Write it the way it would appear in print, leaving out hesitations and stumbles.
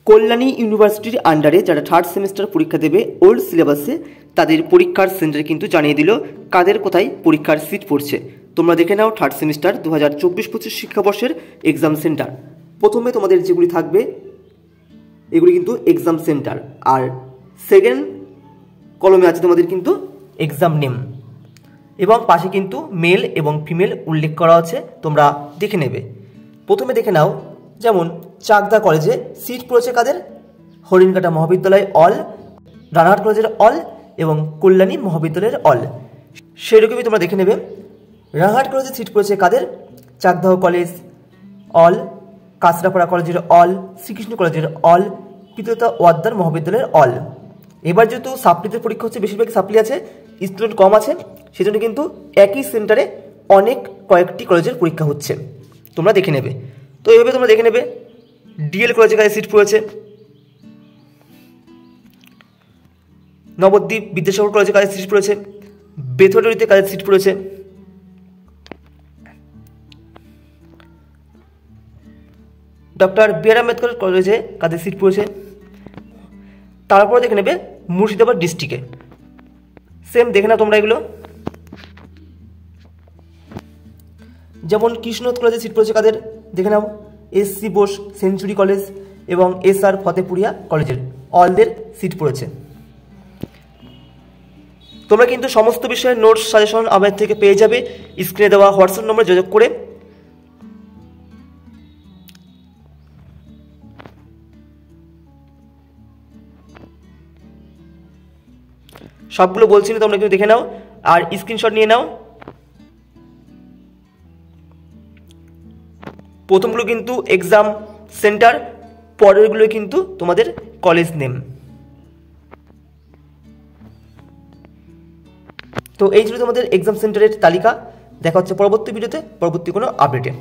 কল্যাণী ইউনিভার্সিটির আন্ডারে যারা থার্ড সেমিস্টার পরীক্ষা দেবে ওল্ড সিলেবাসে তাদের পরীক্ষার সেন্টার কিন্তু জানিয়ে দিল কাদের কোথায় পরীক্ষার সিট পড়ছে। তোমরা দেখে নাও থার্ড সেমিস্টার 2024-25 শিক্ষাবর্ষের এক্সাম সেন্টার। প্রথমে তোমাদের যেগুলি থাকবে এগুলি কিন্তু এক্সাম সেন্টার, আর সেকেন্ড কলমে আছে তোমাদের কিন্তু এক্সাম নেম, এবং পাশে কিন্তু মেল এবং ফিমেল উল্লেখ করা আছে, তোমরা দেখে নেবে। প্রথমে দেখে নাও, যেমন চাকদা কলেজে সিট পড়েছে কাদের, হরিণঘাটা মহাবিদ্যালয় অল, রানাঘাট কলেজের অল এবং কল্যাণী মহাবিদ্যালয়ের অল। সেরকমই তোমরা দেখে নেবে রানাঘাট কলেজে সিট পড়েছে কাদের, চাকদাহ কলেজ অল, কাঁচরাপাড়া কলেজের অল, শ্রীকৃষ্ণ কলেজের অল, পিতলতা ওয়াদ্দার মহাবিদ্যালয়ের অল। এবার যেহেতু সাপ্লিতে পরীক্ষা হচ্ছে, বেশিরভাগ সাপ্লি আছে, স্টুডেন্ট কম আছে, সেজন্য কিন্তু একই সেন্টারে অনেক কয়েকটি কলেজের পরীক্ষা হচ্ছে, তোমরা দেখে নেবে। তো এইভাবে তোমরা দেখে নেবে ডিএল কলেজে কাজে সিট পড়েছে, নবদ্বীপ বিদ্যাসাগর কলেজে কাজে সিট পড়েছে, বেথুয়াডারিতে কাজের সিট পড়েছে, ডক্টর বি.আর. আম্বেদকর কলেজে কাজের সিট পড়েছে। তারপরে দেখে নেবে মুর্শিদাবাদ ডিস্ট্রিক্টে, সেম দেখে নাও তোমরা এগুলো। যেমন কৃষ্ণনাথ কলেজে সিট পড়েছে কাদের, দেখে নাও এস.সি. বোস সেঞ্চুরি কলেজ এবং এস.আর. ফতেপুরিয়া কলেজের অলদের সিট পড়েছে। তোমরা কিন্তু সমস্ত বিষয়ের নোটস সাজেশন আমাদের থেকে পেয়ে যাবে স্ক্রিনে দেওয়া হোয়াটসঅ্যাপ নম্বরে যোগাযোগ করে। সবগুলো বলছি না, তোমরা কিন্তু দেখে নাও আর স্ক্রিনশট নিয়ে নাও। প্রথমগুলো কিন্তু এক্সাম সেন্টার, পরেরগুলো কিন্তু তোমাদের কলেজ নেম। তো এই ছিল তোমাদের এক্সাম সেন্টারের তালিকা। দেখা হচ্ছে পরবর্তী ভিডিওতে, পরবর্তী কোনো আপডেটে।